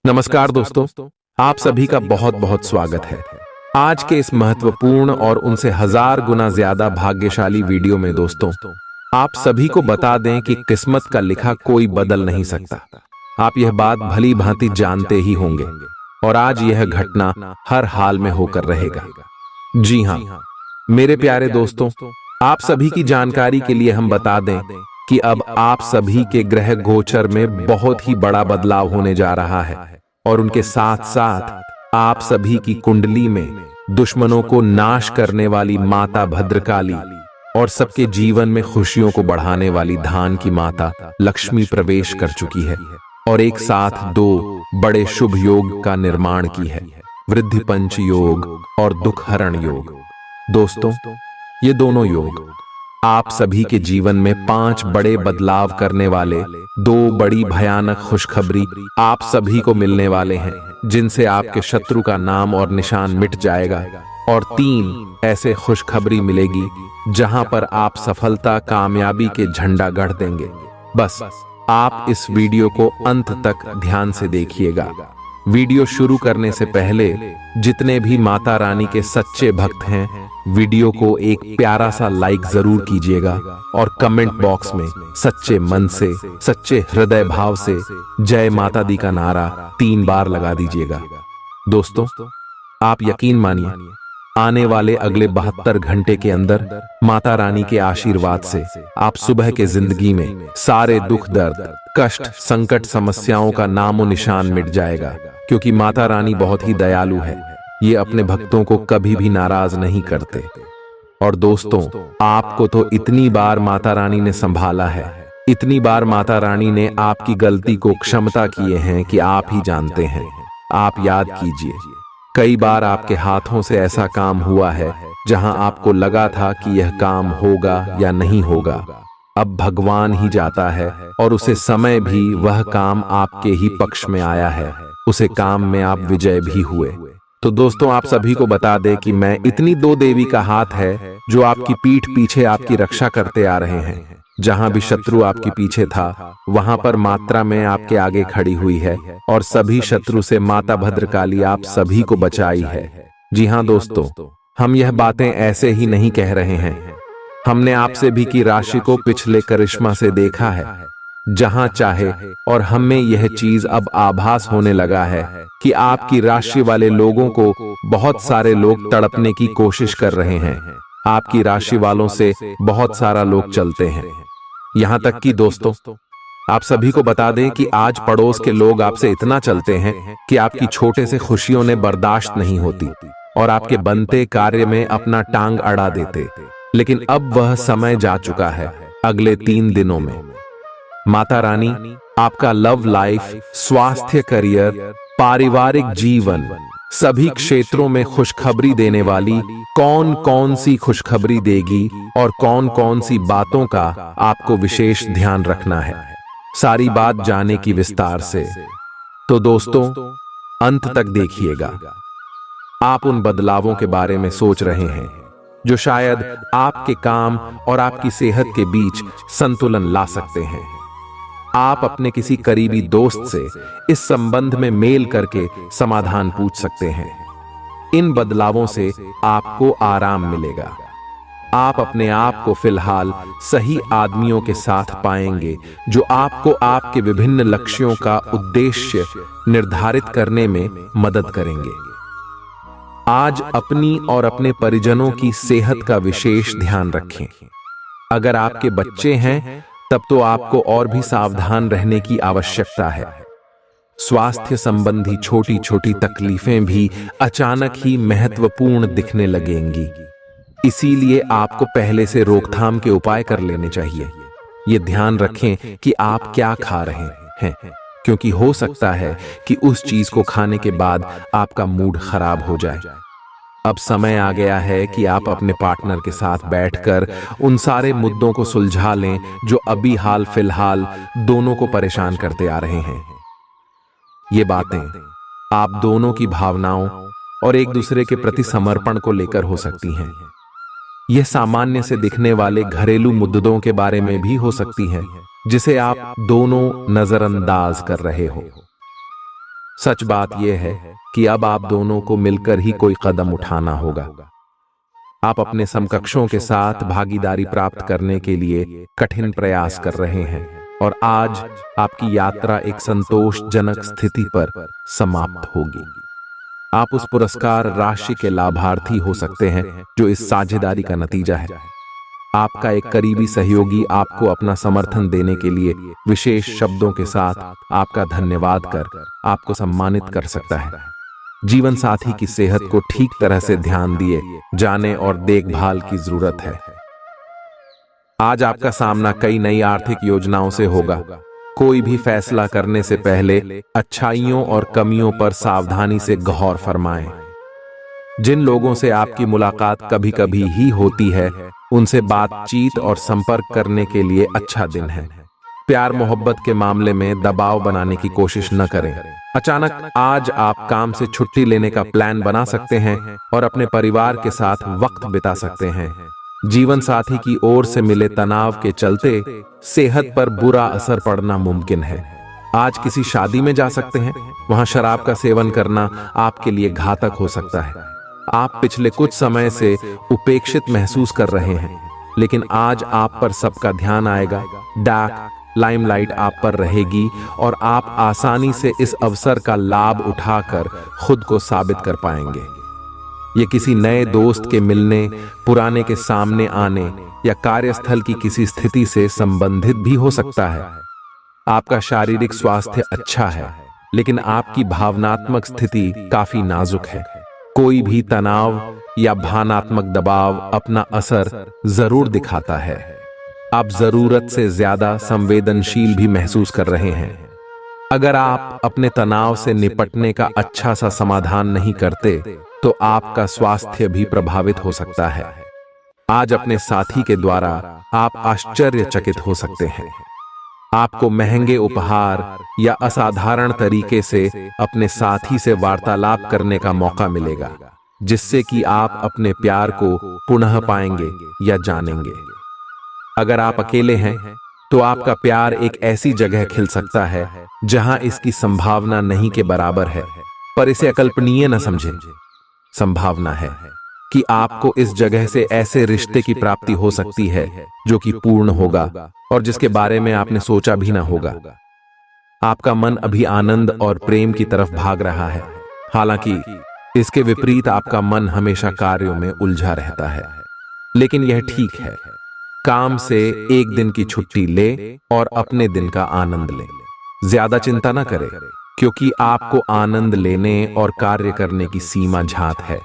नमस्कार दोस्तों, आप सभी का बहुत बहुत स्वागत है। आज के इस महत्वपूर्ण और उनसे हजार गुना ज्यादा भाग्यशाली वीडियो में दोस्तों, आप सभी को बता दें कि किस्मत का लिखा कोई बदल नहीं सकता। आप यह बात भली भांति जानते ही होंगे और आज यह घटना हर हाल में होकर रहेगा। जी हाँ, मेरे प्यारे दोस्तों, आप सभी की जानकारी के लिए हम बता दें कि अब आप सभी के ग्रह गोचर में बहुत ही बड़ा बदलाव होने जा रहा है और उनके साथ साथ आप सभी की कुंडली में दुश्मनों को नाश करने वाली माता भद्रकाली और सबके जीवन में खुशियों को बढ़ाने वाली धान की माता लक्ष्मी प्रवेश कर चुकी है और एक साथ दो बड़े शुभ योग का निर्माण की है, वृद्धि पंच योग और दुख हरण योग। दोस्तों, ये दोनों योग आप सभी के जीवन में 5 बड़े बदलाव करने वाले 2 बड़ी भयानक खुशखबरी आप सभी को मिलने वाले हैं, जिनसे आपके शत्रु का नाम और निशान मिट जाएगा और 3 ऐसे खुशखबरी मिलेगी जहां पर आप सफलता कामयाबी के झंडा गढ़ देंगे। बस आप इस वीडियो को अंत तक ध्यान से देखिएगा। वीडियो शुरू करने से पहले जितने भी माता रानी के सच्चे भक्त हैं, वीडियो को एक प्यारा सा लाइक जरूर कीजिएगा और कमेंट बॉक्स में सच्चे मन से, सच्चे हृदय भाव से जय माता दी का नारा 3 बार लगा दीजिएगा। दोस्तों, आप यकीन मानिए, आने वाले अगले 72 घंटे के अंदर माता रानी के आशीर्वाद से आप सुबह के जिंदगी में सारे दुख दर्द कष्ट संकट समस्याओं का नामो निशान मिट जाएगा, क्योंकि माता रानी बहुत ही दयालु है। ये अपने भक्तों को कभी भी नाराज नहीं करते। और दोस्तों, आपको तो इतनी बार माता रानी ने संभाला है, इतनी बार माता रानी ने आपकी गलती को क्षमता किए हैं कि आप ही जानते हैं। आप याद कीजिए, कई बार आपके हाथों से ऐसा काम हुआ है जहां आपको लगा था कि यह काम होगा या नहीं होगा। अब भगवान ही जाता है और उसे समय भी वह काम आपके ही पक्ष में आया है, उसे काम में आप विजय भी हुए। तो दोस्तों, आप सभी को बता दें कि मैं इतनी 2 देवी का हाथ है जो आपकी पीठ पीछे आपकी रक्षा करते आ रहे हैं। जहां भी शत्रु आपके पीछे था, वहां पर मात्रा में आपके आगे खड़ी हुई है और सभी शत्रु से माता भद्रकाली आप सभी को बचाई है। जी हां दोस्तों, हम यह बातें ऐसे ही नहीं कह रहे हैं। हमने आपसे भी की राशि को पिछले करिश्मा से देखा है, जहां चाहे, और हमें यह चीज अब आभास होने लगा है कि आपकी राशि वाले लोगों को बहुत सारे लोग तड़पने की कोशिश कर रहे हैं। आपकी राशि वालों से बहुत सारा लोग चलते हैं। यहां तक कि दोस्तों, आप सभी को बता दें कि आज पड़ोस के लोग आपसे इतना चलते हैं कि आपकी छोटे से खुशियों ने बर्दाश्त नहीं होती और आपके बनते कार्य में अपना टांग अड़ा देते। लेकिन अब वह समय जा चुका है। अगले 3 दिनों में माता रानी आपका लव लाइफ, स्वास्थ्य, करियर, पारिवारिक जीवन, सभी क्षेत्रों में खुशखबरी देने वाली कौन कौन सी खुशखबरी देगी और कौन कौन सी बातों का आपको विशेष ध्यान रखना है, सारी बात जाने की विस्तार से। तो दोस्तों, अंत तक देखिएगा। आप उन बदलावों के बारे में सोच रहे हैं जो शायद आपके काम और आपकी सेहत के बीच संतुलन ला सकते हैं। आप अपने किसी करीबी दोस्त से इस संबंध में मेल करके समाधान पूछ सकते हैं। इन बदलावों से आपको आराम मिलेगा। आप अपने आप को फिलहाल सही आदमियों के साथ पाएंगे जो आपको आपके विभिन्न लक्ष्यों का उद्देश्य निर्धारित करने में मदद करेंगे। आज अपनी और अपने परिजनों की सेहत का विशेष ध्यान रखें। अगर आपके बच्चे हैं, तब तो आपको और भी सावधान रहने की आवश्यकता है। स्वास्थ्य संबंधी छोटी छोटी तकलीफें भी अचानक ही महत्वपूर्ण दिखने लगेंगी। इसीलिए आपको पहले से रोकथाम के उपाय कर लेने चाहिए। ये ध्यान रखें कि आप क्या खा रहे हैं, क्योंकि हो सकता है कि उस चीज को खाने के बाद आपका मूड खराब हो जाए। अब समय आ गया है कि आप अपने पार्टनर के साथ बैठकर उन सारे मुद्दों को सुलझा लें जो अभी हाल फिलहाल दोनों को परेशान करते आ रहे हैं। ये बातें आप दोनों की भावनाओं और एक दूसरे के प्रति समर्पण को लेकर हो सकती हैं। यह सामान्य से दिखने वाले घरेलू मुद्दों के बारे में भी हो सकती हैं, जिसे आप दोनों नजरअंदाज कर रहे हो। सच बात यह है कि अब आप दोनों को मिलकर ही कोई कदम उठाना होगा। आप अपने समकक्षों के साथ भागीदारी प्राप्त करने के लिए कठिन प्रयास कर रहे हैं और आज आपकी यात्रा एक संतोषजनक स्थिति पर समाप्त होगी। आप उस पुरस्कार राशि के लाभार्थी हो सकते हैं जो इस साझेदारी का नतीजा है। आपका एक करीबी सहयोगी आपको अपना समर्थन देने के लिए विशेष शब्दों के साथ आपका धन्यवाद कर आपको सम्मानित कर सकता है। जीवन साथी की सेहत को ठीक तरह से ध्यान दिए जाने और देखभाल की जरूरत है। आज आपका सामना कई नई आर्थिक योजनाओं से होगा। कोई भी फैसला करने से पहले अच्छाइयों और कमियों पर सावधानी से गौर फरमाएं। जिन लोगों से आपकी मुलाकात कभी कभी ही होती है, उनसे बातचीत और संपर्क करने के लिए अच्छा दिन है। प्यार मोहब्बत के मामले में दबाव बनाने की कोशिश न करें। अचानक आज आप काम से छुट्टी लेने का प्लान बना सकते हैं और अपने परिवार के साथ वक्त बिता सकते हैं। जीवन साथी की ओर से मिले तनाव के चलते सेहत पर बुरा असर पड़ना मुमकिन है। आज किसी शादी में जा सकते हैं, वहां शराब का सेवन करना आपके लिए घातक हो सकता है। आप पिछले कुछ समय से उपेक्षित महसूस कर रहे हैं, लेकिन आज आप पर सबका ध्यान आएगा। डार्क लाइमलाइट आप पर रहेगी और आप आसानी से इस अवसर का लाभ उठाकर खुद को साबित कर पाएंगे। ये किसी नए दोस्त के मिलने, पुराने के सामने आने या कार्यस्थल की किसी स्थिति से संबंधित भी हो सकता है। आपका शारीरिक स्वास्थ्य अच्छा है, लेकिन आपकी भावनात्मक स्थिति काफी नाजुक है। कोई भी तनाव या भावनात्मक दबाव अपना असर जरूर दिखाता है। आप जरूरत से ज्यादा संवेदनशील भी महसूस कर रहे हैं। अगर आप अपने तनाव से निपटने का अच्छा सा समाधान नहीं करते, तो आपका स्वास्थ्य भी प्रभावित हो सकता है। आज अपने साथी के द्वारा आप आश्चर्यचकित हो सकते हैं। आपको महंगे उपहार या असाधारण तरीके से अपने साथी से वार्तालाप करने का मौका मिलेगा, जिससे कि आप अपने प्यार को पुनः पाएंगे या जानेंगे। अगर आप अकेले हैं, तो आपका प्यार एक ऐसी जगह खिल सकता है जहां इसकी संभावना नहीं के बराबर है, पर इसे अकल्पनीय न समझें। संभावना है कि आपको इस जगह से ऐसे रिश्ते की प्राप्ति हो सकती है जो कि पूर्ण होगा और जिसके बारे में आपने सोचा भी ना होगा। आपका मन अभी आनंद और प्रेम की तरफ भाग रहा है, हालांकि इसके विपरीत आपका मन हमेशा कार्यों में उलझा रहता है। लेकिन यह ठीक है। काम से एक दिन की छुट्टी ले और अपने दिन का आनंद ले। ज्यादा चिंता न करें, क्योंकि आपको आनंद लेने और कार्य करने की सीमा झात है।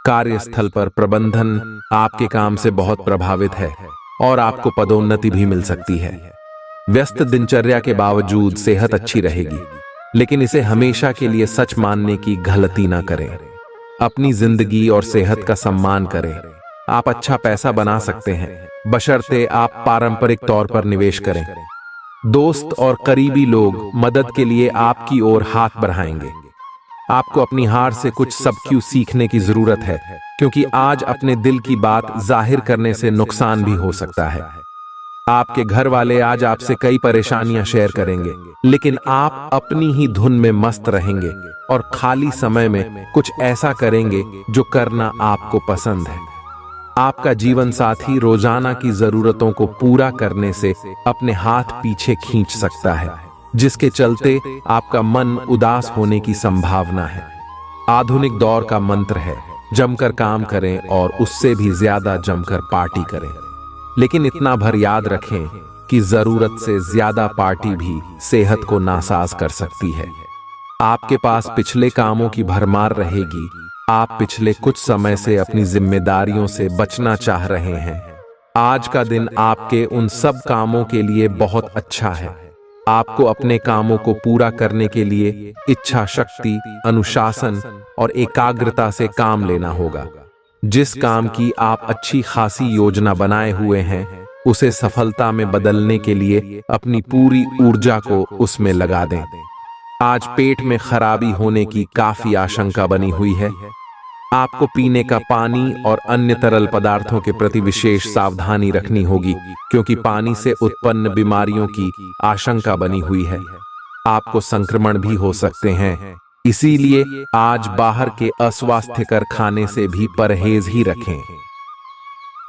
कार्यस्थल पर प्रबंधन आपके काम से बहुत प्रभावित है और आपको पदोन्नति भी मिल सकती है। व्यस्त दिनचर्या के बावजूद सेहत अच्छी रहेगी, लेकिन इसे हमेशा के लिए सच मानने की गलती ना करें। अपनी जिंदगी और सेहत का सम्मान करें। आप अच्छा पैसा बना सकते हैं, बशर्ते आप पारंपरिक तौर पर निवेश करें। दोस्त और करीबी लोग मदद के लिए आपकी ओर हाथ बढ़ाएंगे। आपको अपनी हार से कुछ सबक सीखने की जरूरत है, क्योंकि आज अपने दिल की बात जाहिर करने से नुकसान भी हो सकता है। आपके घर वाले आज आपसे कई परेशानियां शेयर करेंगे, लेकिन आप अपनी ही धुन में मस्त रहेंगे और खाली समय में कुछ ऐसा करेंगे जो करना आपको पसंद है। आपका जीवन साथी रोजाना की जरूरतों को पूरा करने से अपने हाथ पीछे खींच सकता है, जिसके चलते आपका मन उदास होने की संभावना है। आधुनिक दौर का मंत्र है, जमकर काम करें और उससे भी ज्यादा जमकर पार्टी करें। लेकिन इतना भर याद रखें कि जरूरत से ज्यादा पार्टी भी सेहत को नासाज कर सकती है। आपके पास पिछले कामों की भरमार रहेगी। आप पिछले कुछ समय से अपनी जिम्मेदारियों से बचना चाह रहे हैं। आज का दिन आपके उन सब कामों के लिए बहुत अच्छा है। आपको अपने कामों को पूरा करने के लिए इच्छा शक्ति, अनुशासन और एकाग्रता से काम लेना होगा। जिस काम की आप अच्छी खासी योजना बनाए हुए हैं, उसे सफलता में बदलने के लिए अपनी पूरी ऊर्जा को उसमें लगा दें। आज पेट में खराबी होने की काफी आशंका बनी हुई है। आपको पीने का पानी और अन्य तरल पदार्थों के प्रति विशेष सावधानी रखनी होगी, क्योंकि पानी से उत्पन्न बीमारियों की आशंका बनी हुई है। आपको संक्रमण भी हो सकते हैं, इसीलिए आज बाहर के अस्वास्थ्यकर खाने से भी परहेज ही रखें।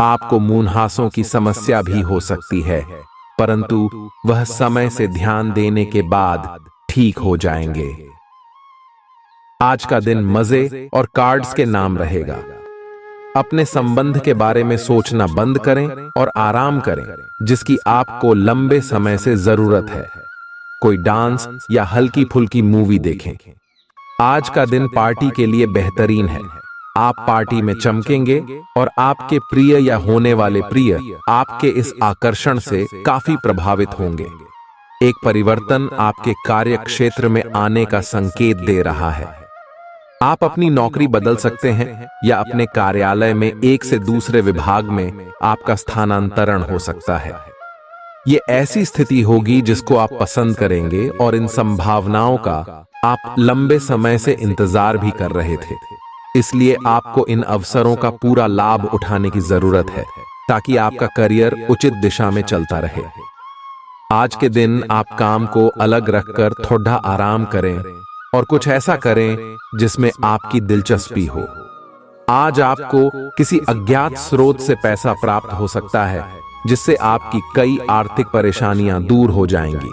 आपको मुंहासों की समस्या भी हो सकती है, परंतु वह समय से ध्यान देने के बाद ठीक हो जाएंगे। आज का दिन मजे और कार्ड्स के नाम रहेगा। अपने संबंध के बारे में सोचना बंद करें और आराम करें, जिसकी आपको लंबे समय से जरूरत है। कोई डांस या हल्की फुल्की मूवी देखें। आज का दिन पार्टी के लिए बेहतरीन है। आप पार्टी में चमकेंगे और आपके प्रिय या होने वाले प्रिय आपके इस आकर्षण से काफी प्रभावित होंगे। एक परिवर्तन आपके कार्य क्षेत्र में आने का संकेत दे रहा है। आप अपनी नौकरी बदल सकते हैं या अपने कार्यालय में एक से दूसरे विभाग में आपका स्थानांतरण हो सकता है। ये ऐसी स्थिति होगी जिसको आप पसंद करेंगे और इन संभावनाओं का आप लंबे समय से इंतजार भी कर रहे थे। इसलिए आपको इन अवसरों का पूरा लाभ उठाने की जरूरत है ताकि आपका करियर उचित दिशा में चलता रहे। आज के दिन आप काम को अलग रखकर थोड़ा आराम करें और कुछ ऐसा करें जिसमें आपकी दिलचस्पी हो। आज आपको किसी अज्ञात स्रोत से पैसा प्राप्त हो सकता है, जिससे आपकी कई आर्थिक परेशानियां दूर हो जाएंगी।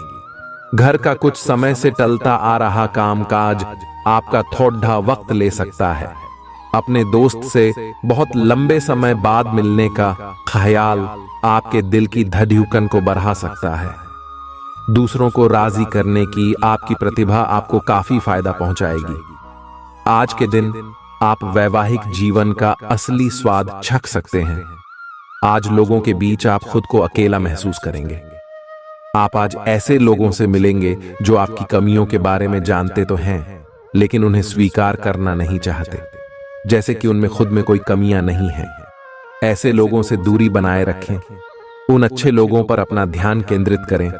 घर का कुछ समय से टलता आ रहा कामकाज आपका थोड़ा वक्त ले सकता है। अपने दोस्त से बहुत लंबे समय बाद मिलने का ख्याल आपके दिल की धड़कन को बढ़ा सकता है। दूसरों को राजी करने की आपकी प्रतिभा आपको काफी फायदा पहुंचाएगी। आज के दिन आप वैवाहिक जीवन का असली स्वाद चख सकते हैं। आज लोगों के बीच आप खुद को अकेला महसूस करेंगे। आप आज ऐसे लोगों से मिलेंगे जो आपकी कमियों के बारे में जानते तो हैं, लेकिन उन्हें स्वीकार करना नहीं चाहते, जैसे कि उनमें खुद में कोई कमियां नहीं हैं। ऐसे लोगों से दूरी बनाए रखें। उन अच्छे लोगों पर अपना ध्यान केंद्रित करें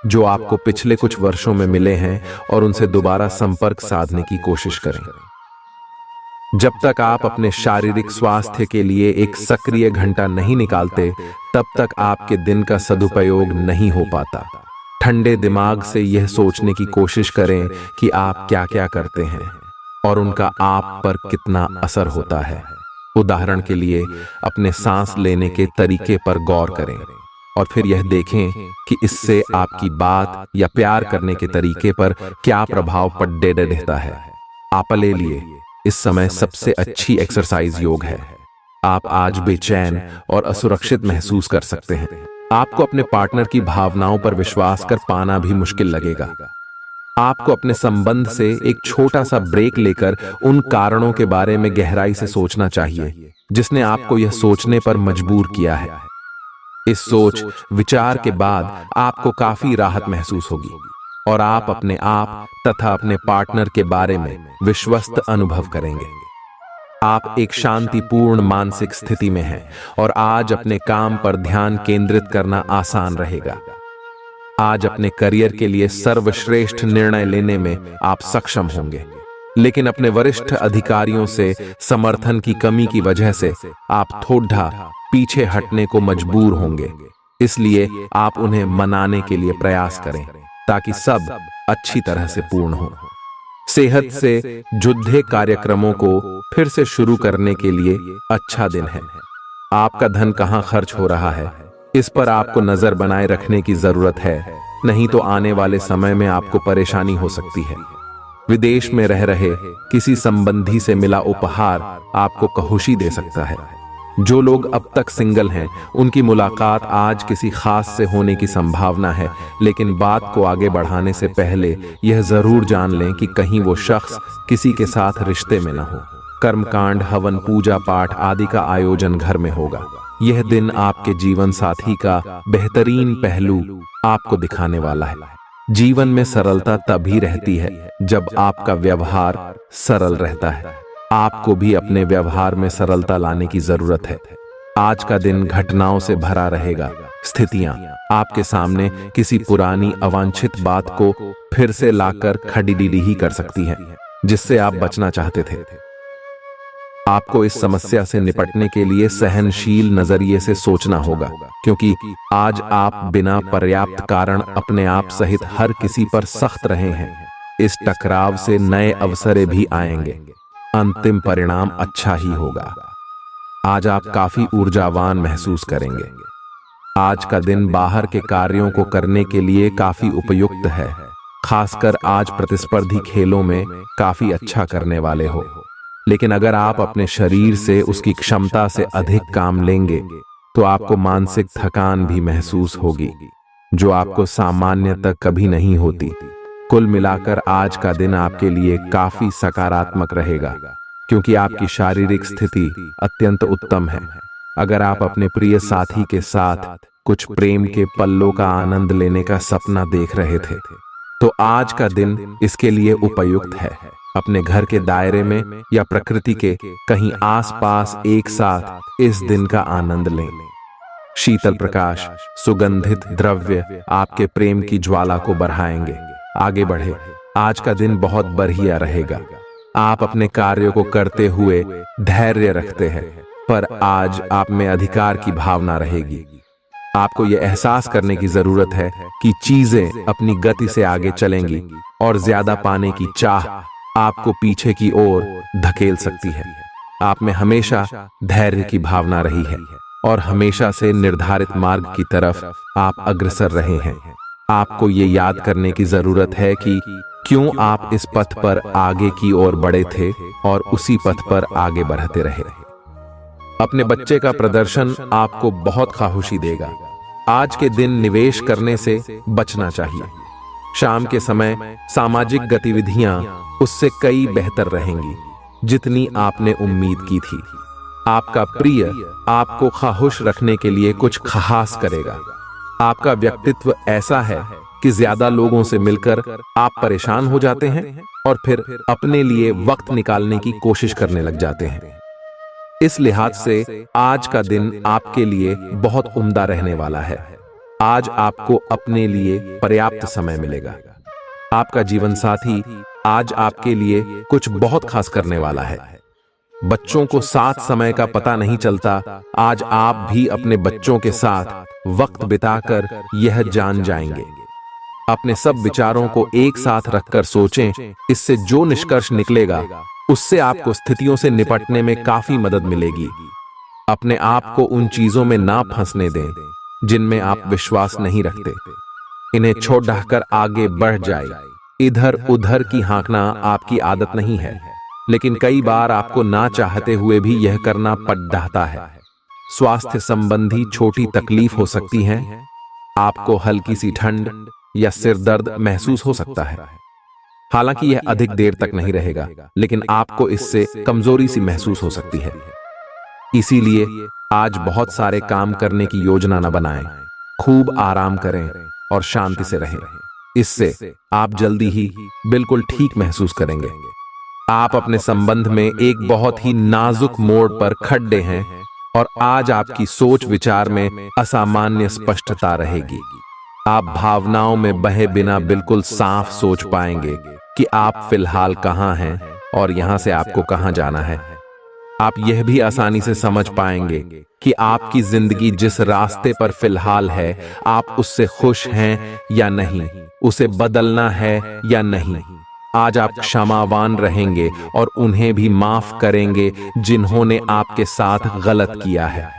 जो आपको पिछले कुछ वर्षों में मिले हैं और उनसे दोबारा संपर्क साधने की कोशिश करें। जब तक आप अपने शारीरिक स्वास्थ्य के लिए एक सक्रिय घंटा नहीं निकालते, तब तक आपके दिन का सदुपयोग नहीं हो पाता। ठंडे दिमाग से यह सोचने की कोशिश करें कि आप क्या क्या करते हैं और उनका आप पर कितना असर होता है। उदाहरण के लिए, अपने सांस लेने के तरीके पर गौर करें और फिर यह देखें कि इससे आपकी बात या प्यार करने के तरीके पर क्या प्रभाव पड़ने रहता है। आपके लिए इस समय सबसे अच्छी एक्सरसाइज योग है। आप आज बेचैन और असुरक्षित महसूस कर सकते हैं। आपको अपने पार्टनर की भावनाओं पर विश्वास कर पाना भी मुश्किल लगेगा। आपको अपने संबंध से एक छोटा सा ब्रेक लेकर उन कारणों के बारे में गहराई से सोचना चाहिए जिसने आपको यह सोचने पर मजबूर किया है। इस सोच विचार के बाद आपको काफी राहत महसूस होगी और आप अपने आप तथा अपने पार्टनर के बारे में विश्वस्त अनुभव करेंगे। आप एक शांतिपूर्ण मानसिक स्थिति में हैं और आज अपने काम पर ध्यान केंद्रित करना आसान रहेगा। आज अपने करियर के लिए सर्वश्रेष्ठ निर्णय लेने में आप सक्षम होंगे, लेकिन अपने वरिष्ठ अधिकारियों से समर्थन की कमी की वजह से आप थोड़ा पीछे हटने को मजबूर होंगे। इसलिए आप उन्हें मनाने के लिए प्रयास करें ताकि सब अच्छी तरह से पूर्ण हो। सेहत से जुड़े कार्यक्रमों को फिर से शुरू करने के लिए अच्छा दिन है। आपका धन कहां खर्च हो रहा है, इस पर आपको नजर बनाए रखने की जरूरत है, नहीं तो आने वाले समय में आपको परेशानी हो सकती है। विदेश में रह रहे किसी संबंधी से मिला उपहार आपको खुशी दे सकता है। जो लोग अब तक सिंगल हैं, उनकी मुलाकात आज किसी खास से होने की संभावना है, लेकिन बात को आगे बढ़ाने से पहले यह जरूर जान लें कि कहीं वो शख्स किसी के साथ रिश्ते में न हो। कर्मकांड, हवन, पूजा पाठ आदि का आयोजन घर में होगा। यह दिन आपके जीवन साथी का बेहतरीन पहलू आपको दिखाने वाला है। जीवन में सरलता तभी रहती है जब आपका व्यवहार सरल रहता है। आपको भी अपने व्यवहार में सरलता लाने की जरूरत है। आज का दिन घटनाओं से भरा रहेगा। स्थितियां आपके सामने किसी पुरानी अवांछित बात को फिर से लाकर खड़ी ही कर सकती हैं, जिससे आप बचना चाहते थे। आपको इस समस्या से निपटने के लिए सहनशील नजरिए से सोचना होगा, क्योंकि आज आप बिना पर्याप्त कारण अपने आप सहित हर किसी पर सख्त रहे हैं। इस टकराव से नए अवसरें भी आएंगे। अंतिम परिणाम अच्छा ही होगा। आज आप काफी ऊर्जावान महसूस करेंगे। आज का दिन बाहर के कार्यों को करने के लिए काफी उपयुक्त है। खासकर आज प्रतिस्पर्धी खेलों में काफी अच्छा करने वाले हो। लेकिन अगर आप अपने शरीर से उसकी क्षमता से अधिक काम लेंगे तो आपको मानसिक थकान भी महसूस होगी, जो आपको सामान्य तक कभी नहीं होती। कुल मिलाकर आज का दिन आपके लिए काफी सकारात्मक रहेगा, क्योंकि आपकी शारीरिक स्थिति अत्यंत उत्तम है। अगर आप अपने प्रिय साथी के साथ कुछ प्रेम के पलों का आनंद लेने का सपना देख रहे थे, तो आज का दिन इसके लिए उपयुक्त है। अपने घर के दायरे में या प्रकृति के कहीं आसपास एक साथ इस दिन का आनंद लें। शीतल प्रकाश, सुगंधित द्रव्य आपके प्रेम की ज्वाला को बढ़ाएंगे। आगे बढ़े, आज का दिन बहुत बढ़िया रहेगा। आप अपने कार्यों को करते हुए धैर्य रखते हैं, पर आज आप में अधिकार की भावना रहेगी। आपको यह एहसास करने की जरूरत है कि चीजें अपनी गति से आगे चलेंगी और ज्यादा पाने की चाह आपको पीछे की ओर धकेल सकती है। आप में हमेशा धैर्य की भावना रही है और हमेशा से निर्धारित मार्ग की तरफ आप अग्रसर रहे हैं। आपको ये याद करने की जरूरत है कि क्यों आप इस पथ पर आगे की ओर बढ़े थे और उसी पथ पर आगे बढ़ते रहे। अपने बच्चे का प्रदर्शन आपको बहुत खुशी देगा। आज के दिन निवेश करने से बचना चाहिए। शाम के समय सामाजिक गतिविधियां उससे कई बेहतर रहेंगी जितनी आपने उम्मीद की थी। आपका प्रिय आपको खुश रखने के लिए कुछ खास करेगा। आपका व्यक्तित्व ऐसा है कि ज्यादा लोगों से मिलकर आप परेशान हो जाते हैं और फिर अपने लिए वक्त निकालने की कोशिश करने लग जाते हैं। इस लिहाज से आज का दिन आपके लिए बहुत उम्दा रहने वाला है। आज आपको अपने लिए पर्याप्त समय मिलेगा। आपका जीवन साथी आज आपके लिए कुछ बहुत खास करने वाला है। बच्चों को साथ समय का पता नहीं चलता। आज आप भी अपने बच्चों के साथ वक्त बिताकर यह जान जाएंगे। अपने सब विचारों को एक साथ रखकर सोचें। इससे जो निष्कर्ष निकलेगा उससे आपको स्थितियों से निपटने में काफी मदद मिलेगी। अपने आप को उन चीजों में ना फंसने दें जिनमें आप विश्वास नहीं रखते। इन्हें छोड़ ढाकर आगे बढ़ जाए। इधर उधर की हाँकना आपकी आदत नहीं है, लेकिन कई बार आपको ना चाहते हुए भी यह करना पड़ जाता है। स्वास्थ्य संबंधी छोटी तकलीफ हो सकती है। आपको हल्की सी ठंड या सिर दर्द महसूस हो सकता है। हालांकि यह अधिक देर तक नहीं रहेगा, लेकिन आपको इससे कमजोरी सी महसूस हो सकती है। इसीलिए आज बहुत सारे काम करने की योजना न बनाएं। खूब आराम करें और शांति से रहें। इससे आप जल्दी ही बिल्कुल ठीक महसूस करेंगे। आप अपने संबंध में एक बहुत ही नाजुक मोड़ पर खड़े हैं और आज आपकी सोच विचार में असामान्य स्पष्टता रहेगी। आप भावनाओं में बहे बिना बिल्कुल साफ सोच पाएंगे कि आप फिलहाल कहां हैं और यहां से आपको कहां जाना है। आप यह भी आसानी से समझ पाएंगे कि आपकी जिंदगी जिस रास्ते पर फिलहाल है, आप उससे खुश हैं या नहीं, उसे बदलना है या नहीं। आज आप क्षमावान रहेंगे और उन्हें भी माफ करेंगे जिन्होंने आपके साथ गलत किया है।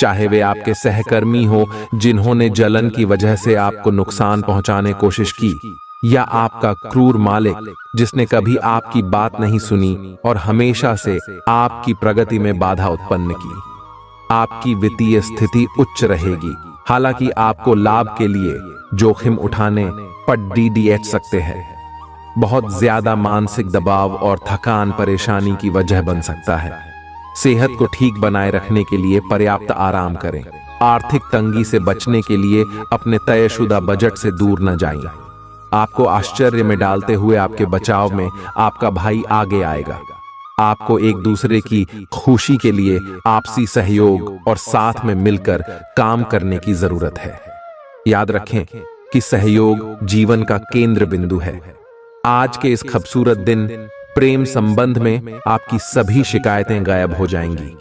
चाहे वे आपके सहकर्मी हो जिन्होंने जलन की वजह से आपको नुकसान पहुंचाने की कोशिश की, या आपका क्रूर मालिक जिसने कभी आपकी बात नहीं सुनी और हमेशा से आपकी प्रगति में बाधा उत्पन्न की। आपकी वित्तीय स्थिति उच्च रहेगी, हालांकि आपको लाभ के लिए जोखिम उठाने पड़ सकते हैं। बहुत ज्यादा मानसिक दबाव और थकान परेशानी की वजह बन सकता है। सेहत को ठीक बनाए रखने के लिए पर्याप्त आराम करें। आर्थिक तंगी से बचने के लिए अपने तयशुदा बजट से दूर न जाएं। आपको आश्चर्य में डालते हुए आपके बचाव में आपका भाई आगे आएगा। आपको एक दूसरे की खुशी के लिए आपसी सहयोग और साथ में मिलकर काम करने की जरूरत है। याद रखें कि सहयोग जीवन का केंद्र बिंदु है। आज के इस खूबसूरत दिन प्रेम संबंध में आपकी सभी शिकायतें गायब हो जाएंगी।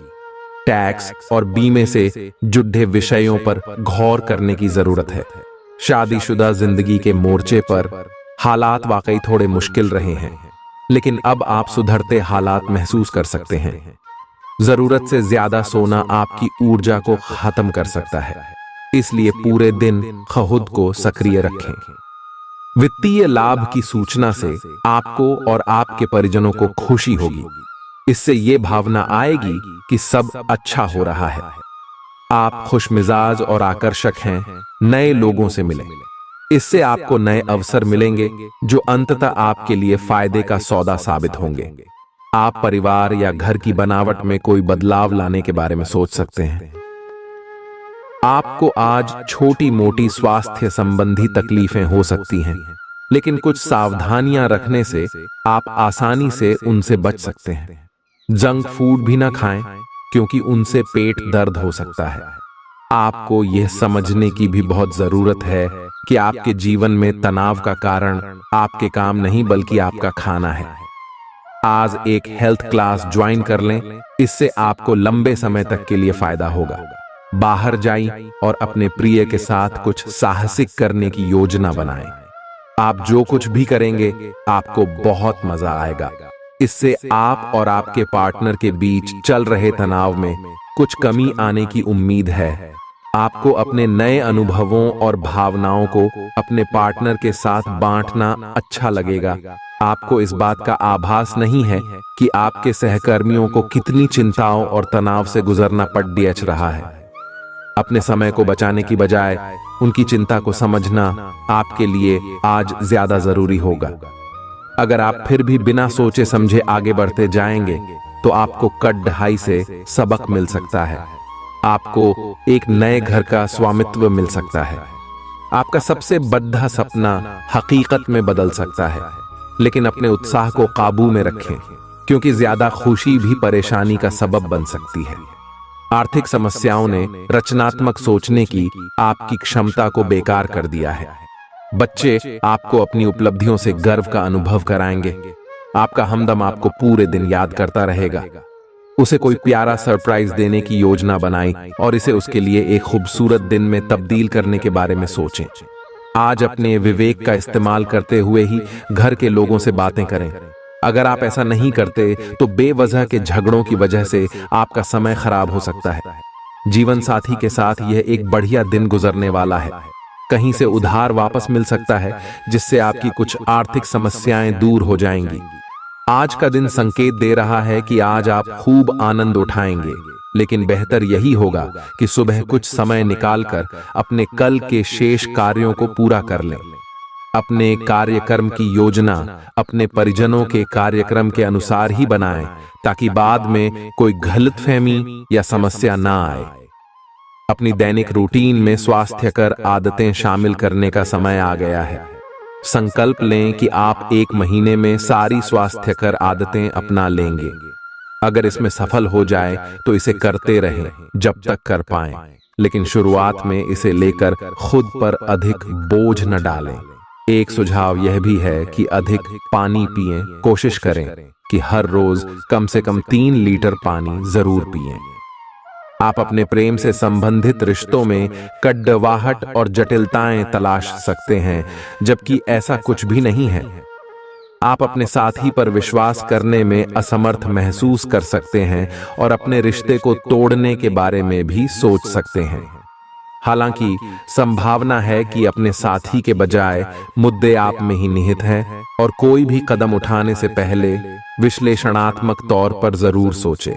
टैक्स और बीमे से जुड़े विषयों पर गौर करने की जरूरत है। शादीशुदा जिंदगी के मोर्चे पर हालात वाकई थोड़े मुश्किल रहे हैं, लेकिन अब आप सुधरते हालात महसूस कर सकते हैं। जरूरत से ज्यादा सोना आपकी ऊर्जा को खत्म कर सकता है, इसलिए पूरे दिन खुद को सक्रिय रखें। वित्तीय लाभ की सूचना से आपको और आपके परिजनों को खुशी होगी। इससे ये भावना आएगी कि सब अच्छा हो रहा है। आप खुशमिजाज और आकर्षक हैं, नए लोगों से मिलें। इससे आपको नए अवसर मिलेंगे जो अंततः आपके लिए फायदे का सौदा साबित होंगे। आप परिवार या घर की बनावट में कोई बदलाव लाने के बारे में सोच सकते हैं। आपको आज छोटी मोटी स्वास्थ्य संबंधी तकलीफें हो सकती हैं, लेकिन कुछ सावधानियां रखने से आप आसानी से उनसे बच सकते हैं। जंक फूड भी ना खाएं, क्योंकि उनसे पेट दर्द हो सकता है। आपको यह समझने की भी बहुत जरूरत है कि आपके जीवन में तनाव का कारण आपके काम नहीं बल्कि आपका खाना है। आज एक हेल्थ क्लास ज्वाइन कर लें, इससे आपको लंबे समय तक के लिए फायदा होगा। बाहर जाएं और अपने प्रिय के साथ कुछ साहसिक करने की योजना बनाएं। आप जो कुछ भी करेंगे आपको बहुत मजा आएगा। इससे आप और आपके पार्टनर के बीच चल रहे तनाव में कुछ कमी आने की उम्मीद है। आपको अपने नए अनुभवों और भावनाओं को अपने पार्टनर के साथ बांटना अच्छा लगेगा। आपको इस बात का आभास नहीं है कि आपके सहकर्मियों को कितनी चिंताओं और तनाव से गुजरना पड़ रहा है। अपने समय को बचाने की बजाय उनकी चिंता को समझना आपके लिए आज ज्यादा जरूरी होगा। अगर आप फिर भी बिना सोचे समझे आगे बढ़ते जाएंगे तो आपको कड़ाई से सबक मिल सकता है। आपको एक नए घर का स्वामित्व मिल सकता है। आपका सबसे बड़ा सपना हकीकत में बदल सकता है, लेकिन अपने उत्साह को काबू में रखें, क्योंकि ज्यादा खुशी भी परेशानी का सबब बन सकती है। आर्थिक समस्याओं ने रचनात्मक सोचने की आपकी क्षमता को बेकार कर दिया है। बच्चे आपको अपनी उपलब्धियों से गर्व का अनुभव कराएंगे। आपका हमदम आपको पूरे दिन याद करता रहेगा। उसे कोई प्यारा सरप्राइज देने की योजना बनाई और इसे उसके लिए एक खूबसूरत दिन में तब्दील करने के बारे में सोचें। आज अपने विवेक का इस्तेमाल करते हुए ही घर के लोगों से बातें करें। अगर आप ऐसा नहीं करते तो बेवजह के झगड़ों की वजह से आपका समय खराब हो सकता है। जीवन साथी के साथ यह एक बढ़िया दिन गुजरने वाला है। कहीं से उधार वापस मिल सकता है, जिससे आपकी कुछ आर्थिक समस्याएं दूर हो जाएंगी। आज का दिन संकेत दे रहा है कि आज आप खूब आनंद उठाएंगे, लेकिन बेहतर यही होगा कि सुबह कुछ समय निकालकर अपने कल के शेष कार्यों को पूरा कर लें। अपने कार्यक्रम की योजना अपने परिजनों के कार्यक्रम के अनुसार ही बनाएं, ताकि बाद में कोई गलतफहमी या समस्या ना आए। अपनी दैनिक रूटीन में स्वास्थ्यकर आदतें शामिल करने का समय आ गया है। संकल्प लें कि आप एक महीने में सारी स्वास्थ्यकर आदतें अपना लेंगे। अगर इसमें सफल हो जाए तो इसे करते रहें जब तक कर पाएं, लेकिन शुरुआत में इसे लेकर खुद पर अधिक बोझ न डालें। एक सुझाव यह भी है कि अधिक पानी पिएं। कोशिश करें कि हर रोज कम से कम 3 लीटर पानी जरूर पिएं। आप अपने प्रेम से संबंधित रिश्तों में कड़वाहट और जटिलताएं तलाश सकते हैं, जबकि ऐसा कुछ भी नहीं है। आप अपने साथी पर विश्वास करने में असमर्थ महसूस कर सकते हैं और अपने रिश्ते को तोड़ने के बारे में भी सोच सकते हैं। हालांकि संभावना है कि अपने साथी के बजाय मुद्दे आप में ही निहित हैं, और कोई भी कदम उठाने से पहले विश्लेषणात्मक तौर पर जरूर सोचें।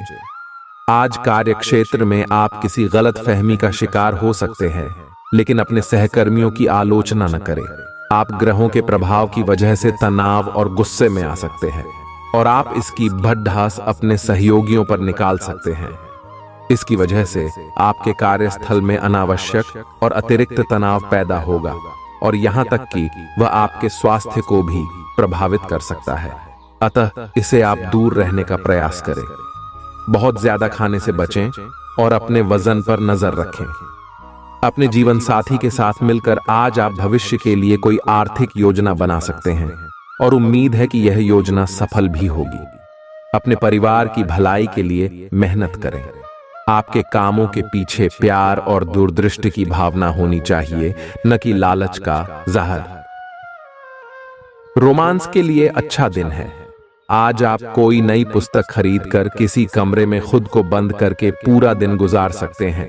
आज कार्यक्षेत्र में आप किसी गलत फहमी का शिकार हो सकते हैं, लेकिन अपने सहकर्मियों की आलोचना न करें। आप ग्रहों के प्रभाव की वजह से तनाव और गुस्से में आ सकते हैं, और आप इसकी भड़ास अपने सहयोगियों पर निकाल सकते हैं। इसकी वजह से आपके कार्यस्थल में अनावश्यक और अतिरिक्त तनाव पैदा होगा, और यहां तक कि वह आपके स्वास्थ्य को भी प्रभावित कर सकता है। अतः इसे आप दूर रहने का प्रयास करें। बहुत ज्यादा खाने से बचें और अपने वजन पर नजर रखें। अपने जीवन साथी के साथ मिलकर आज आप भविष्य के लिए कोई आर्थिक योजना बना सकते हैं, और उम्मीद है कि यह योजना सफल भी होगी। अपने परिवार की भलाई के लिए मेहनत करें। आपके कामों के पीछे प्यार और दूरदृष्टि की भावना होनी चाहिए, न कि लालच का जहर। रोमांस के लिए अच्छा दिन है। आज आप कोई नई पुस्तक खरीदकर किसी कमरे में खुद को बंद करके पूरा दिन गुजार सकते हैं।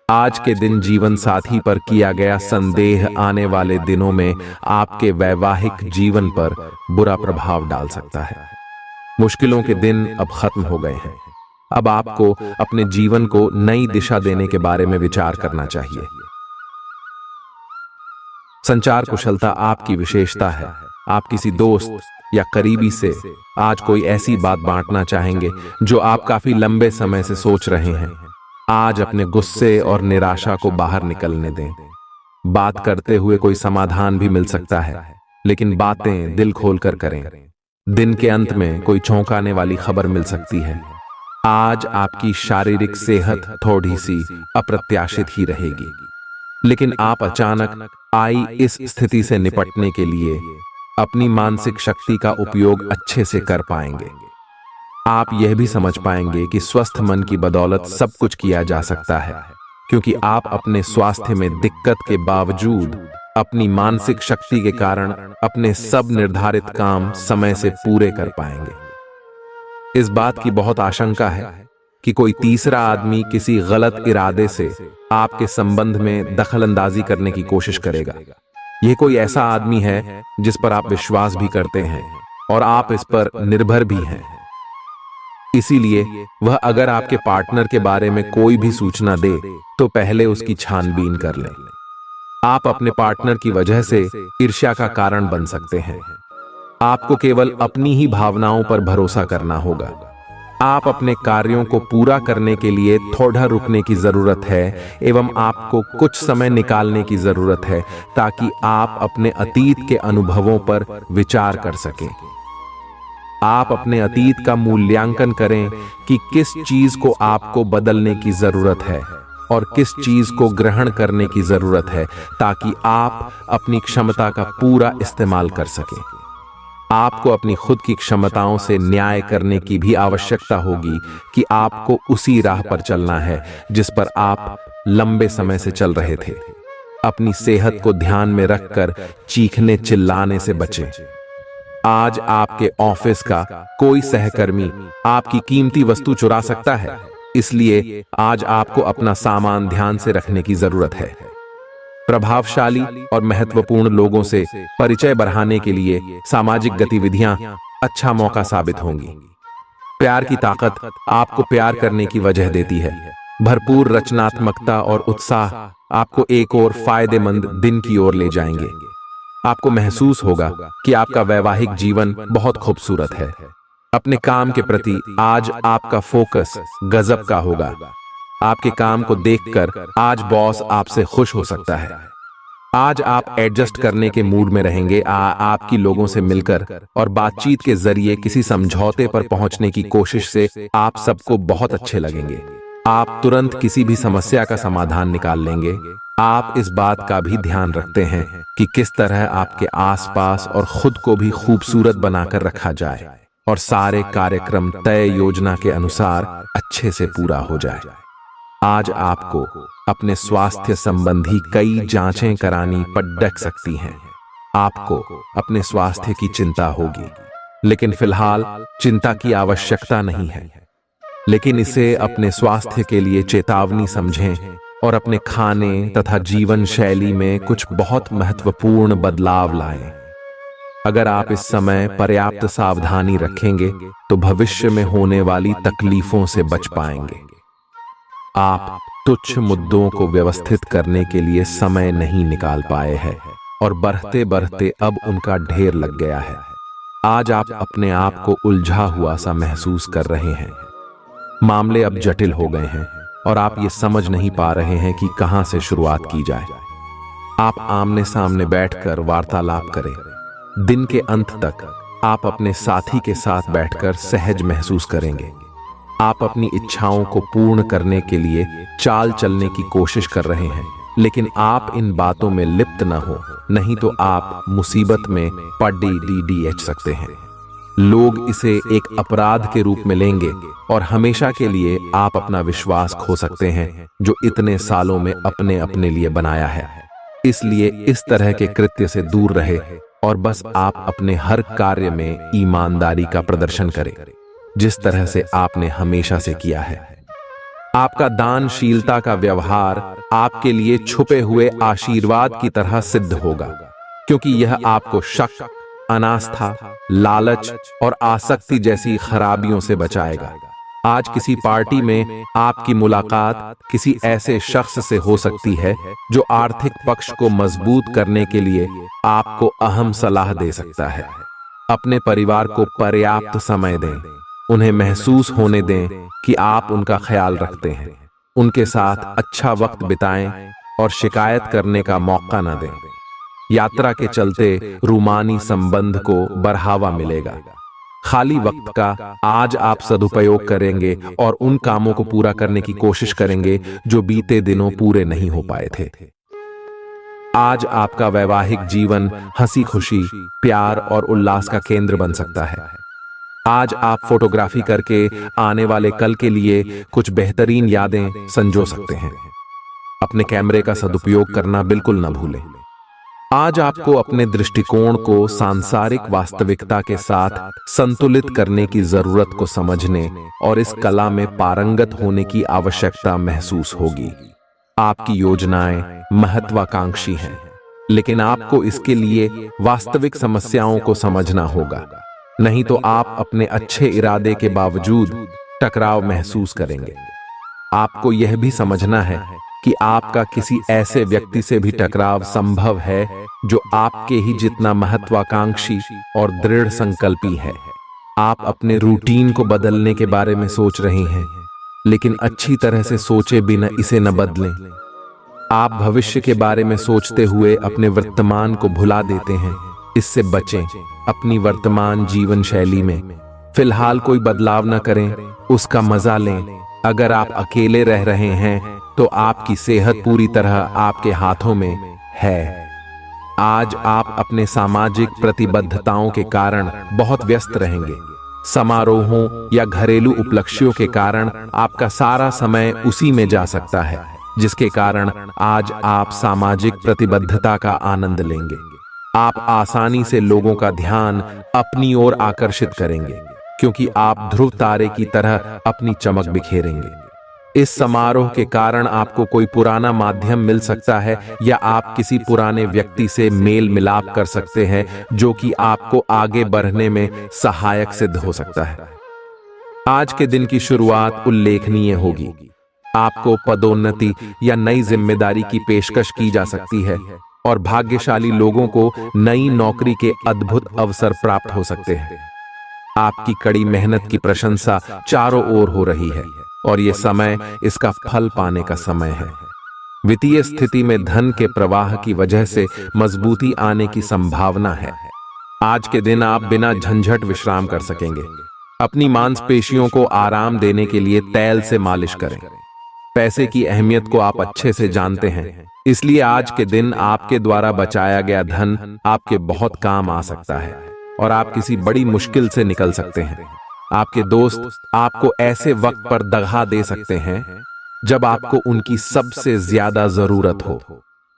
आज के दिन जीवन साथी पर किया गया संदेह आने वाले दिनों में आपके वैवाहिक जीवन पर बुरा प्रभाव डाल सकता है। मुश्किलों के दिन अब खत्म हो गए हैं। अब आपको अपने जीवन को नई दिशा देने के बारे में विचार करना चाहिए। संचार कुशलता आपकी विशेषता है। आप किसी दोस्त या करीबी से आज कोई ऐसी बात बांटना चाहेंगे जो आप काफी लंबे समय से सोच रहे हैं। आज अपने गुस्से और निराशा को बाहर निकलने दें। बात करते हुए कोई समाधान भी मिल सकता है, लेकिन बातें दिल खोलकर करें। दिन के अंत में कोई चौंकाने वाली खबर मिल सकती है। आज आपकी शारीरिक सेहत थोड़ी सी अप्रत्याशित ही रहेगी, लेकिन आप अचानक आई इस स्थिति से निपटने के लिए अपनी मानसिक शक्ति का उपयोग अच्छे से कर पाएंगे। आप यह भी समझ पाएंगे कि स्वस्थ मन की बदौलत सब कुछ किया जा सकता है, क्योंकि आप अपने स्वास्थ्य में दिक्कत के बावजूद अपनी मानसिक शक्ति के कारण अपने सब निर्धारित काम समय से पूरे कर पाएंगे। इस बात की बहुत आशंका है कि कोई तीसरा आदमी किसी गलत इरादे से आपके संबंध में दखलंदाजी करने की कोशिश करेगा। यह कोई ऐसा आदमी है जिस पर आप विश्वास भी करते हैं और आप इस पर निर्भर भी हैं। इसीलिए वह अगर आपके पार्टनर के बारे में कोई भी सूचना दे तो पहले उसकी छानबीन कर लें। आप अपने पार्टनर की वजह से ईर्ष्या का कारण बन सकते हैं। आपको केवल अपनी ही भावनाओं पर भरोसा करना होगा। आप अपने कार्यों को पूरा करने के लिए थोड़ा रुकने की जरूरत है एवं आपको कुछ समय निकालने की जरूरत है ताकि आप अपने अतीत के अनुभवों पर विचार कर सकें। आप अपने अतीत का मूल्यांकन करें कि किस चीज को आपको बदलने की जरूरत है और किस चीज को ग्रहण करने की जरूरत है ताकि आप अपनी क्षमता का पूरा इस्तेमाल कर सकें। आपको अपनी खुद की क्षमताओं से न्याय करने की भी आवश्यकता होगी कि आपको उसी राह पर चलना है जिस पर आप लंबे समय से चल रहे थे। अपनी सेहत को ध्यान में रखकर चीखने चिल्लाने से बचें। आज आपके ऑफिस का कोई सहकर्मी आपकी कीमती वस्तु चुरा सकता है, इसलिए आज आपको अपना सामान ध्यान से रखने की जरूरत है। प्रभावशाली और महत्वपूर्ण लोगों से परिचय बढ़ाने के लिए सामाजिक गतिविधियां अच्छा मौका साबित होंगी। प्यार की ताकत आपको प्यार करने की वजह देती है। भरपूर रचनात्मकता और उत्साह आपको एक और फायदेमंद दिन की ओर ले जाएंगे। आपको महसूस होगा कि आपका वैवाहिक जीवन बहुत खूबसूरत है। अपने काम के प्रति आज आपका फोकस गजब का होगा। आपके काम को देखकर आज बॉस आपसे खुश हो सकता है। आज आप एडजस्ट करने के मूड में रहेंगे। आपकी लोगों से मिलकर और बातचीत के जरिए किसी समझौते पर पहुंचने की कोशिश से आप सबको बहुत अच्छे लगेंगे। आप तुरंत किसी भी समस्या का समाधान निकाल लेंगे। आप इस बात का भी ध्यान रखते हैं कि किस तरह आपके आसपास और खुद को भी खूबसूरत बनाकर रखा जाए और सारे कार्यक्रम तय योजना के अनुसार अच्छे से पूरा हो जाए। आज आपको अपने स्वास्थ्य संबंधी कई जांचें करानी पड़ सकती हैं। आपको अपने स्वास्थ्य की चिंता होगी, लेकिन फिलहाल चिंता की आवश्यकता नहीं है। लेकिन इसे अपने स्वास्थ्य के लिए चेतावनी समझें और अपने खाने तथा जीवन शैली में कुछ बहुत महत्वपूर्ण बदलाव लाएं। अगर आप इस समय पर्याप्त सावधानी रखेंगे तो भविष्य में होने वाली तकलीफों से बच पाएंगे। आप तुच्छ मुद्दों को व्यवस्थित करने के लिए समय नहीं निकाल पाए हैं और बढ़ते बढ़ते अब उनका ढेर लग गया है। आज आप अपने आप को उलझा हुआ सा महसूस कर रहे हैं। मामले अब जटिल हो गए हैं और आप ये समझ नहीं पा रहे हैं कि कहां से शुरुआत की जाए। आप आमने सामने बैठकर वार्तालाप करें। दिन के अंत तक आप अपने साथी के साथ बैठकर सहज महसूस करेंगे। आप अपनी इच्छाओं को पूर्ण करने के लिए चाल चलने की कोशिश कर रहे हैं, लेकिन आप इन बातों में लिप्त न हो, नहीं तो आप मुसीबत में पड़ सकते हैं। लोग इसे एक अपराध के रूप में लेंगे और हमेशा के लिए आप अपना विश्वास खो सकते हैं जो इतने सालों में अपने लिए बनाया है। इसलिए इस तरह के कृत्य से दूर रहे और बस आप अपने हर कार्य में ईमानदारी का प्रदर्शन करें, जिस तरह से आपने हमेशा से किया है। आपका दानशीलता का व्यवहार आपके लिए छुपे हुए आशीर्वाद की तरह सिद्ध होगा, क्योंकि यह आपको शक, अनास्था, लालच और आसक्ति जैसी खराबियों से बचाएगा। आज किसी पार्टी में आपकी मुलाकात किसी ऐसे शख्स से हो सकती है जो आर्थिक पक्ष को मजबूत करने के लिए आपको अहम सलाह दे सकता है। अपने परिवार को पर्याप्त समय दें, उन्हें महसूस होने दें कि आप उनका ख्याल रखते हैं। उनके साथ अच्छा वक्त बिताएं और शिकायत करने का मौका न दें। यात्रा के चलते रूमानी संबंध को बढ़ावा मिलेगा। खाली वक्त का आज आप सदुपयोग करेंगे और उन कामों को पूरा करने की कोशिश करेंगे जो बीते दिनों पूरे नहीं हो पाए थे। आज आपका वैवाहिक जीवन हंसी खुशी, प्यार और उल्लास का केंद्र बन सकता है। आज आप फोटोग्राफी करके आने वाले कल के लिए कुछ बेहतरीन यादें संजो सकते हैं। अपने कैमरे का सदुपयोग करना बिल्कुल न भूलें। आज आपको अपने दृष्टिकोण को सांसारिक वास्तविकता के साथ संतुलित करने की जरूरत को समझने और इस कला में पारंगत होने की आवश्यकता महसूस होगी। आपकी योजनाएं महत्वाकांक्षी हैं, लेकिन आपको इसके लिए वास्तविक समस्याओं को समझना होगा, नहीं तो आप अपने अच्छे इरादे के बावजूद टकराव महसूस करेंगे। आपको यह भी समझना है कि आपका किसी ऐसे व्यक्ति से भी टकराव संभव है जो आपके ही जितना महत्वाकांक्षी और दृढ़ संकल्पी है। आप अपने रूटीन को बदलने के बारे में सोच रहे हैं, लेकिन अच्छी तरह से सोचे बिना इसे न बदलें। आप भविष्य के बारे में सोचते हुए अपने वर्तमान को भुला देते हैं। इससे बचें। अपनी वर्तमान जीवन शैली में फिलहाल कोई बदलाव न करें, उसका मजा लें। अगर आप अकेले रह रहे हैं तो आपकी सेहत पूरी तरह आपके हाथों में है। आज आप अपने सामाजिक प्रतिबद्धताओं के कारण बहुत व्यस्त रहेंगे। समारोहों या घरेलू उपलक्ष्यों के कारण आपका सारा समय उसी में जा सकता है, जिसके कारण आज आप सामाजिक प्रतिबद्धता का आनंद लेंगे। आप आसानी से लोगों का ध्यान अपनी ओर आकर्षित करेंगे, क्योंकि आप ध्रुव तारे की तरह अपनी चमक बिखेरेंगे। इस समारोह के कारण आपको कोई पुराना माध्यम मिल सकता है या आप किसी पुराने व्यक्ति से मेल मिलाप कर सकते हैं, जो कि आपको आगे बढ़ने में सहायक सिद्ध हो सकता है। आज के दिन की शुरुआत उल्लेखनीय होगी। आपको पदोन्नति या नई जिम्मेदारी की पेशकश की जा सकती है और भाग्यशाली लोगों को नई नौकरी के अद्भुत अवसर प्राप्त हो सकते हैं। आपकी कड़ी मेहनत की प्रशंसा चारों ओर हो रही है और यह समय इसका फल पाने का समय है। वित्तीय स्थिति में धन के प्रवाह की वजह से मजबूती आने की संभावना है। आज के दिन आप बिना झंझट विश्राम कर सकेंगे। अपनी मांसपेशियों को आराम देने के लिए तेल से मालिश करें। पैसे की अहमियत को आप अच्छे से जानते हैं, इसलिए आज के दिन आपके द्वारा बचाया गया धन आपके बहुत काम आ सकता है और आप किसी बड़ी मुश्किल से निकल सकते हैं। आपके दोस्त आपको ऐसे वक्त पर दगा दे सकते हैं जब आपको उनकी सबसे ज्यादा जरूरत हो।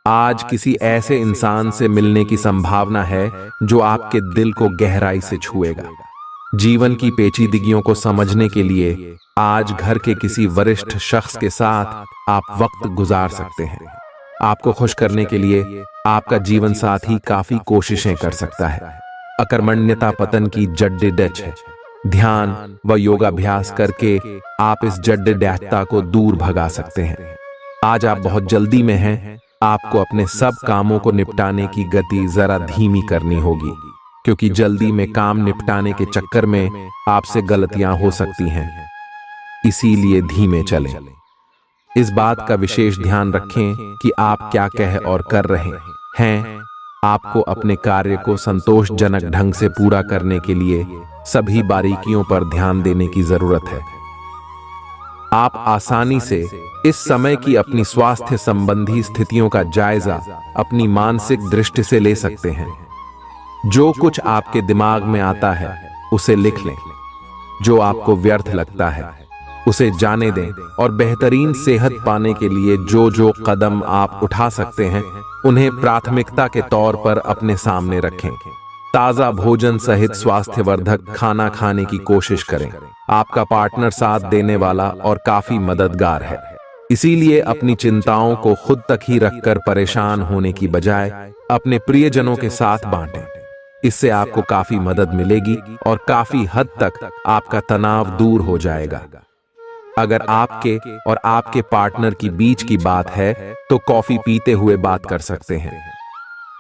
आज किसी ऐसे इंसान से मिलने की संभावना है जो आपके दिल को गहराई से छुएगा। जीवन की पेचीदगियों को समझने के लिए आज घर के किसी वरिष्ठ शख्स के साथ आप वक्त गुजार सकते हैं। आपको खुश करने के लिए आपका जीवन साथी काफी कोशिशें कर सकता है। अकर्मण्यता पतन की जड्ड डच है। ध्यान व योगाभ्यास करके आप इस जड्ड डैचता को दूर भगा सकते हैं। आज आप बहुत जल्दी में हैं। आपको अपने सब कामों को निपटाने की गति जरा धीमी करनी होगी, क्योंकि जल्दी में काम निपटाने के चक्कर में आपसे गलतियां हो सकती हैं। इसीलिए धीमे चलें। इस बात का विशेष ध्यान रखें कि आप क्या कह और कर रहे हैं। आपको अपने कार्य को संतोषजनक ढंग से पूरा करने के लिए सभी बारीकियों पर ध्यान देने की जरूरत है। आप आसानी से इस समय की अपनी स्वास्थ्य संबंधी स्थितियों का जायजा अपनी मानसिक दृष्टि से ले सकते हैं। जो कुछ आपके दिमाग में आता है उसे लिख लें। जो आपको व्यर्थ लगता है उसे जाने दें और बेहतरीन सेहत पाने के लिए जो जो कदम आप उठा सकते हैं उन्हें प्राथमिकता के तौर पर अपने सामने रखें। ताजा भोजन सहित स्वास्थ्यवर्धक खाना खाने की कोशिश करें। आपका पार्टनर साथ देने वाला और काफी मददगार है, इसीलिए अपनी चिंताओं को खुद तक ही रखकर परेशान होने की बजाय अपने प्रियजनों के साथ बांटें। इससे आपको काफी मदद मिलेगी और काफी हद तक आपका तनाव दूर हो जाएगा। अगर आपके और आपके पार्टनर की बीच की बात है तो कॉफी पीते हुए बात कर सकते हैं।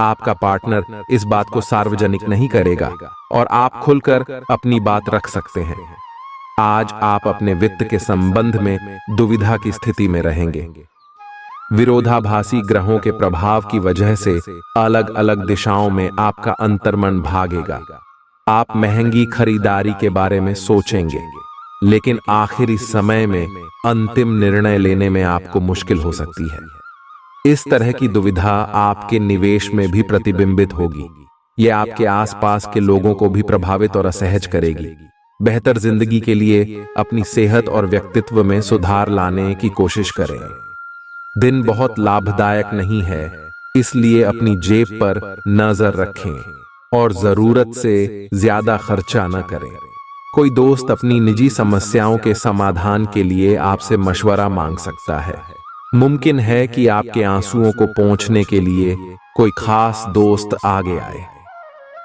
आपका पार्टनर इस बात को सार्वजनिक नहीं करेगा और आप खुलकर अपनी बात रख सकते हैं। आज आप अपने वित्त के संबंध में दुविधा की स्थिति में रहेंगे। विरोधाभासी ग्रहों के प्रभाव की वजह से अलग अलग दिशाओं में आपका अंतर्मन भागेगा। आप महंगी खरीदारी के बारे में सोचेंगे, लेकिन आखिरी समय में अंतिम निर्णय लेने में आपको मुश्किल हो सकती है। इस तरह की दुविधा आपके निवेश में भी प्रतिबिंबित होगी। यह आपके आसपास के लोगों को भी प्रभावित और असहज करेगी। बेहतर जिंदगी के लिए अपनी सेहत और व्यक्तित्व में सुधार लाने की कोशिश करें। दिन बहुत लाभदायक नहीं है, इसलिए अपनी जेब पर नजर रखें और जरूरत से ज्यादा खर्चा न करें। कोई दोस्त अपनी निजी समस्याओं के समाधान के लिए आपसे मशवरा मांग सकता है। मुमकिन है कि आपके आंसुओं को पोंछने के लिए कोई खास दोस्त आगे आए।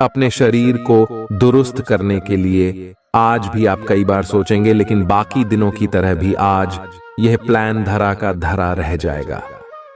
अपने शरीर को दुरुस्त करने के लिए आज भी आप कई बार सोचेंगे, लेकिन बाकी दिनों की तरह भी आज यह प्लान धरा का धरा रह जाएगा।